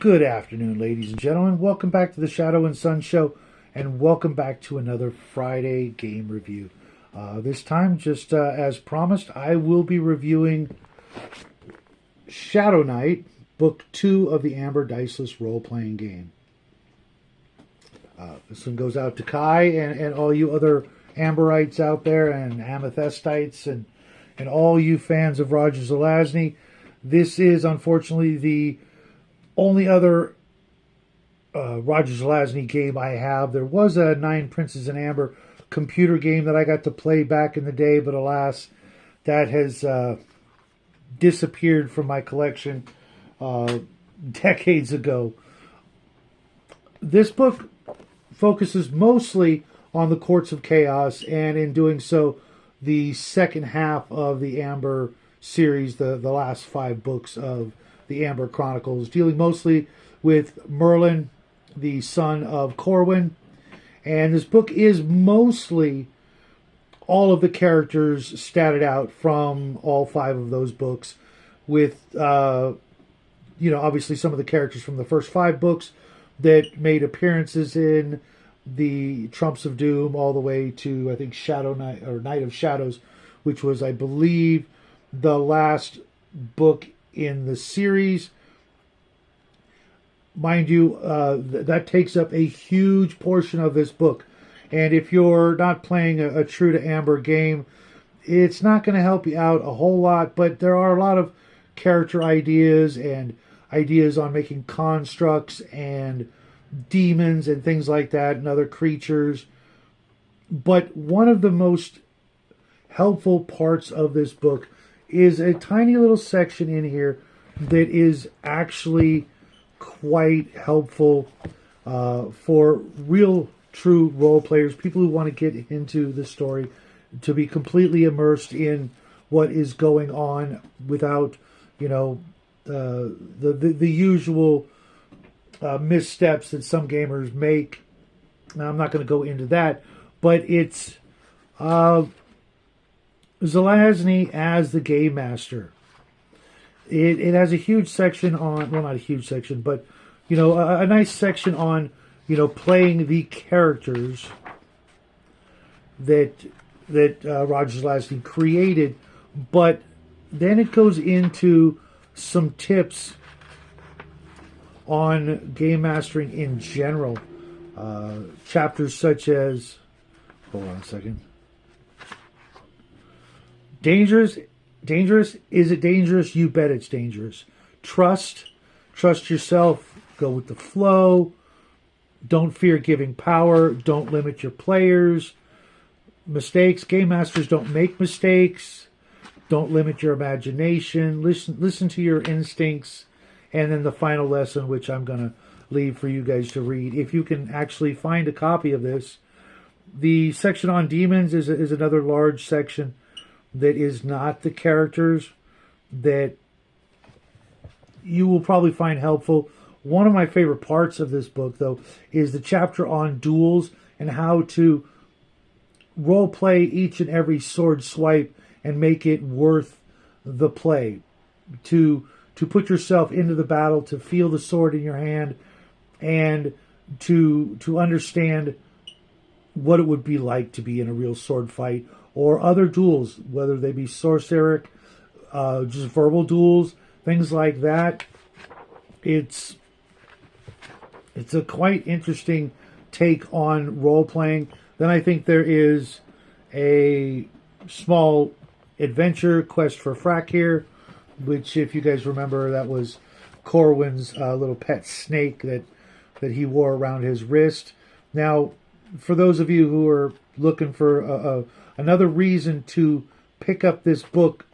Good afternoon, ladies and gentlemen. Welcome back to the Shadow and Sun Show, and welcome back to another Friday game review. This time, just as promised, I will be reviewing Shadow Knight, Book 2 of the Amber Diceless role-playing game. This one goes out to Kai and all you other Amberites out there, and Amethystites, and all you fans of Roger Zelazny. This is, unfortunately, the only other Roger Zelazny game I have. There was a Nine Princes in Amber computer game that I got to play back in the day, but alas, that has disappeared from my collection decades ago. This book focuses mostly on the Courts of Chaos, and in doing so, the second half of the Amber series, the last 5 books of the Amber Chronicles, dealing mostly with Merlin, the son of Corwin. And this book is mostly all of the characters statted out from all 5 of those books, with, obviously some of the characters from the first 5 books that made appearances in the Trumps of Doom, all the way to, I think, Shadow Knight, or Knight of Shadows, which was, I believe, the last book in the series. Mind you, that takes up a huge portion of this book. And if you're not playing a true to Amber game, it's not going to help you out a whole lot. But there are a lot of character ideas and ideas on making constructs and demons and things like that, and other creatures. But one of the most helpful parts of this book is a tiny little section in here that is actually quite helpful for real, true role players, people who want to get into the story, to be completely immersed in what is going on without, the usual missteps that some gamers make. Now, I'm not going to go into that, but it's Zelazny as the Game Master. It has a huge section on, well, not a huge section, but, a nice section on, playing the characters that Roger Zelazny created. But then it goes into some tips on game mastering in general. Chapters such as, hold on a second. Dangerous? Is it dangerous? You bet it's dangerous. Trust yourself. Go with the flow. Don't fear giving power. Don't limit your players. Mistakes. Game masters don't make mistakes. Don't limit your imagination. Listen to your instincts. And then the final lesson, which I'm going to leave for you guys to read. If you can actually find a copy of this. The section on demons is another large section that is not the characters that you will probably find helpful. One of my favorite parts of this book, though, is the chapter on duels and how to role play each and every sword swipe and make it worth the play. To put yourself into the battle, to feel the sword in your hand, and to understand what it would be like to be in a real sword fight, or other duels, whether they be sorceric, just verbal duels, things like that. It's a quite interesting take on role-playing. Then I think there is a small adventure, Quest for Frakir, which, if you guys remember, that was Corwin's little pet snake that he wore around his wrist. Now, for those of you who are looking for another reason to pick up this book,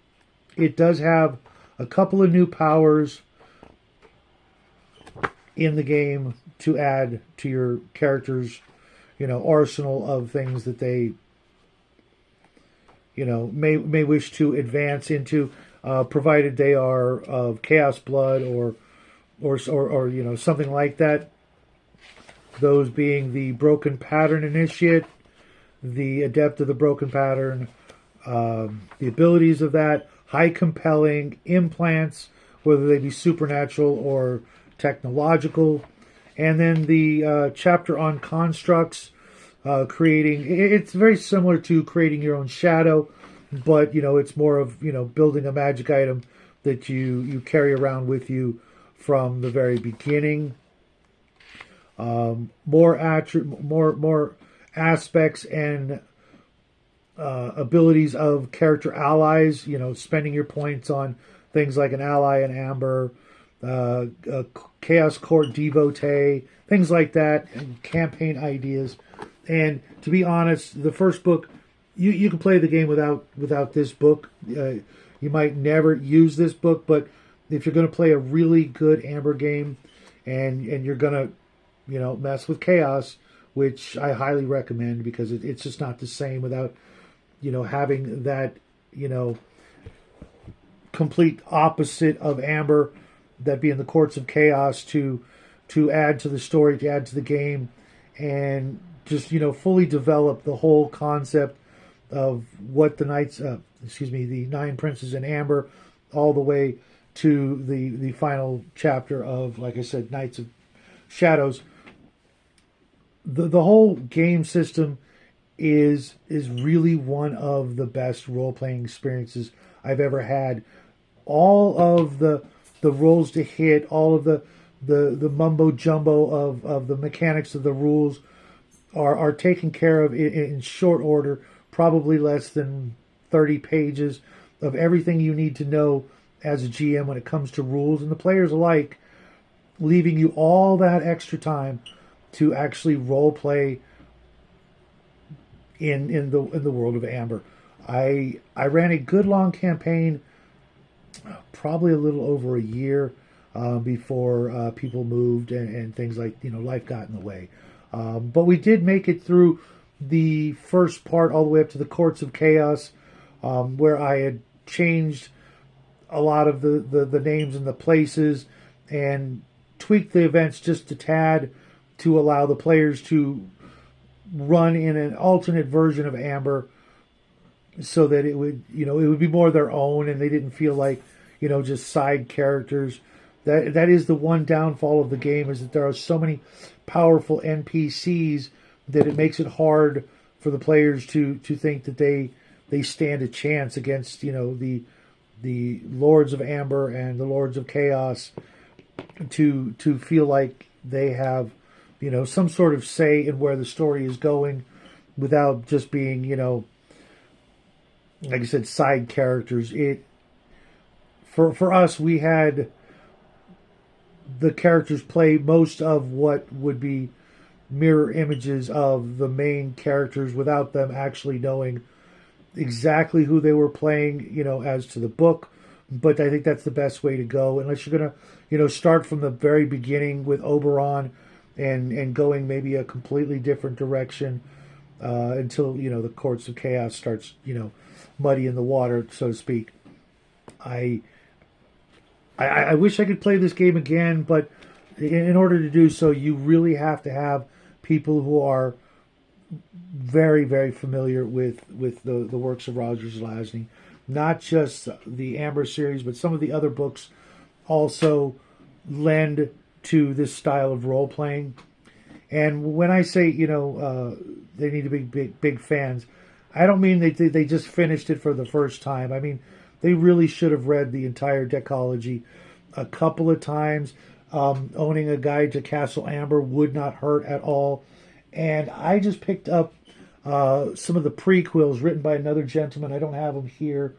it does have a couple of new powers in the game to add to your character's, arsenal of things that they, may wish to advance into, provided they are of Chaos Blood or something like that. Those being the Broken Pattern Initiate, the Adept of the Broken Pattern, the abilities of that, High Compelling, Implants, whether they be supernatural or technological. And then the chapter on constructs, creating. It's very similar to creating your own shadow, but it's more of building a magic item that you carry around with you from the very beginning. More aspects and abilities of character allies. Spending your points on things like an ally in Amber, a Chaos Court devotee, things like that, and campaign ideas. And to be honest, the first book, you can play the game without this book. You might never use this book, but if you're going to play a really good Amber game, and you're going to mess with chaos, which I highly recommend, because it's just not the same without having that complete opposite of Amber, that being the courts of chaos, to add to the story, to add to the game, and just fully develop the whole concept of what the the Nine Princes in Amber, all the way to the final chapter of, like I said, Knights of Shadows. The whole game system is really one of the best role-playing experiences I've ever had. All of the rolls to hit, all of the mumbo jumbo of the mechanics of the rules are taken care of in short order, probably less than 30 pages of everything you need to know as a GM when it comes to rules, and the players alike, leaving you all that extra time to actually role play in the world of Amber. I ran a good long campaign, probably a little over a year before people moved and things like life got in the way. But we did make it through the first part all the way up to the Courts of Chaos, where I had changed a lot of the names and the places and tweaked the events just a tad to allow the players to run in an alternate version of Amber, so that it would it would be more their own, and they didn't feel like just side characters. That is the one downfall of the game, is that there are so many powerful NPCs that it makes it hard for the players to think that they stand a chance against the Lords of Amber and the Lords of Chaos, to feel like they have some sort of say in where the story is going, without just being like I said, side characters. For us, we had the characters play most of what would be mirror images of the main characters, without them actually knowing exactly who they were playing, as to the book. But I think that's the best way to go, unless you're going to, start from the very beginning with Oberon and going maybe a completely different direction until, the Courts of Chaos starts, muddy in the water, so to speak. I wish I could play this game again, but in order to do so, you really have to have people who are very, very familiar with the works of Roger Zelazny. Not just the Amber series, but some of the other books also lend to this style of role-playing. And when I say, they need to be big fans, I don't mean they just finished it for the first time. I mean, they really should have read the entire decology a couple of times. Owning a guide to Castle Amber would not hurt at all. And I just picked up some of the prequels written by another gentleman. I don't have them here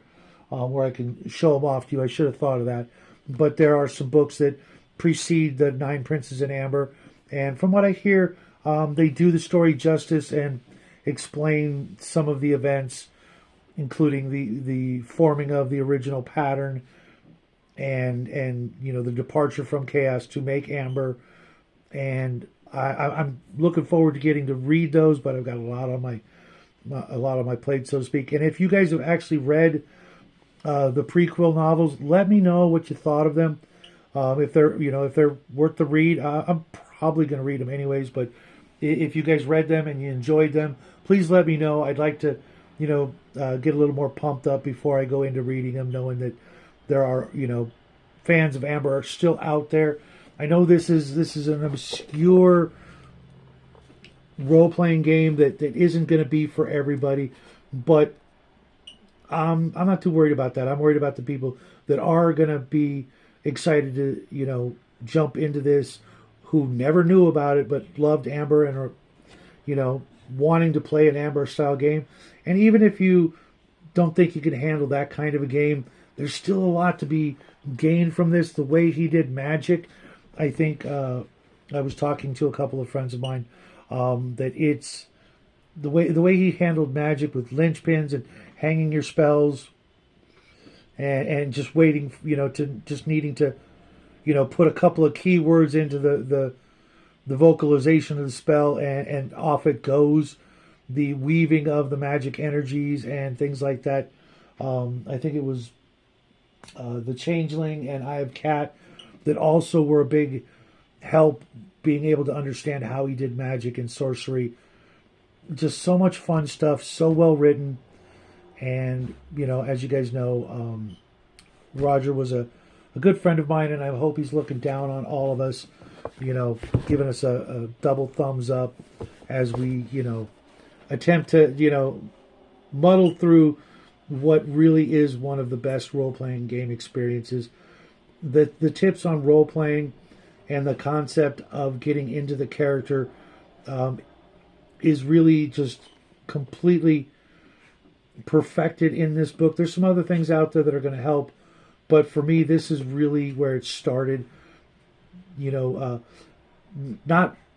where I can show them off to you. I should have thought of that. But there are some books that precede the Nine Princes in Amber. And from what I hear, they do the story justice and explain some of the events, including the forming of the original pattern and the departure from chaos to make Amber. And I'm looking forward to getting to read those, but I've got a lot on my plate, so to speak. And if you guys have actually read the prequel novels, let me know what you thought of them. If they're worth the read, I'm probably going to read them anyways. But if you guys read them and you enjoyed them, please let me know. I'd like to, get a little more pumped up before I go into reading them, knowing that there are, fans of Amber are still out there. I know this is an obscure role-playing game that isn't going to be for everybody, but I'm not too worried about that. I'm worried about the people that are going to be excited to, jump into this, who never knew about it but loved Amber and are, wanting to play an Amber style game. And even if you don't think you can handle that kind of a game, there's still a lot to be gained from this. The way he did Magic, I think I was talking to a couple of friends of mine that it's the way he handled Magic with linchpins and hanging your spells and just waiting, to just needing to, put a couple of keywords into the vocalization of the spell and off it goes. The weaving of the magic energies and things like that. I think it was the Changeling and Eye of Cat that also were a big help being able to understand how he did magic and sorcery. Just so much fun stuff, so well written. And, as you guys know, Roger was a good friend of mine, and I hope he's looking down on all of us, giving us a double thumbs up as we, attempt to, muddle through what really is one of the best role-playing game experiences. The tips on role-playing and the concept of getting into the character is really just completely perfected in this book. There's some other things out there that are going to help, but for me, this is really where it started. Not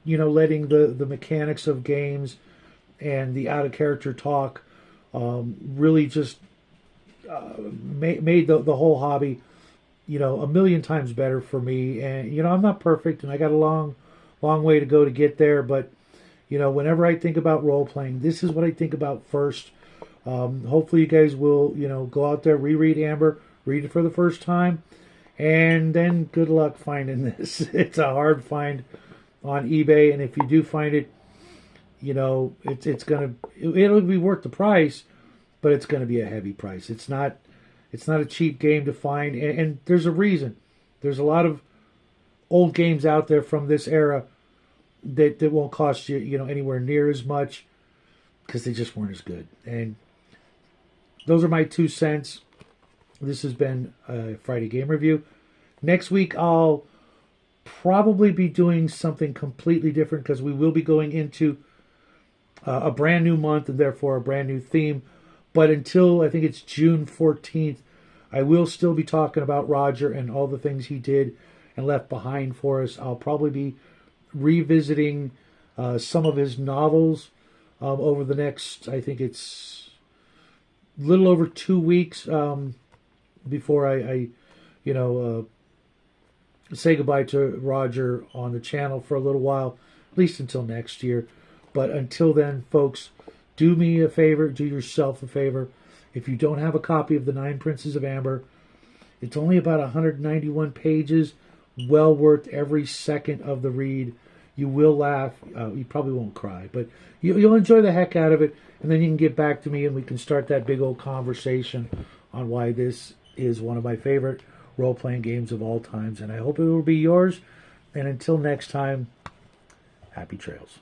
letting the mechanics of games and the out of character talk really just made the whole hobby a million times better for me. And I'm not perfect, and I got a long way to go to get there, but whenever I think about role playing, this is what I think about first. Hopefully you guys will go out there, reread Amber, read it for the first time, and then good luck finding this. It's a hard find on eBay, and if you do find it, it'll be worth the price, but it's gonna be a heavy price. It's not a cheap game to find, and there's a reason. There's a lot of old games out there from this era that won't cost you anywhere near as much because they just weren't as good. And those are my 2 cents. This has been a Friday Game Review. Next week I'll probably be doing something completely different because we will be going into a brand new month and therefore a brand new theme. But until I think it's June 14th, I will still be talking about Roger and all the things he did and left behind for us. I'll probably be revisiting some of his novels over the next, I think it's a little over 2 weeks before I say goodbye to Roger on the channel for a little while, at least until next year. But until then, folks, do me a favor, do yourself a favor. If you don't have a copy of The 9 Princes of Amber, it's only about 191 pages, well worth every second of the read. You will laugh. You probably won't cry, but you'll enjoy the heck out of it. And then you can get back to me and we can start that big old conversation on why this is one of my favorite role-playing games of all times. And I hope it will be yours. And until next time, happy trails.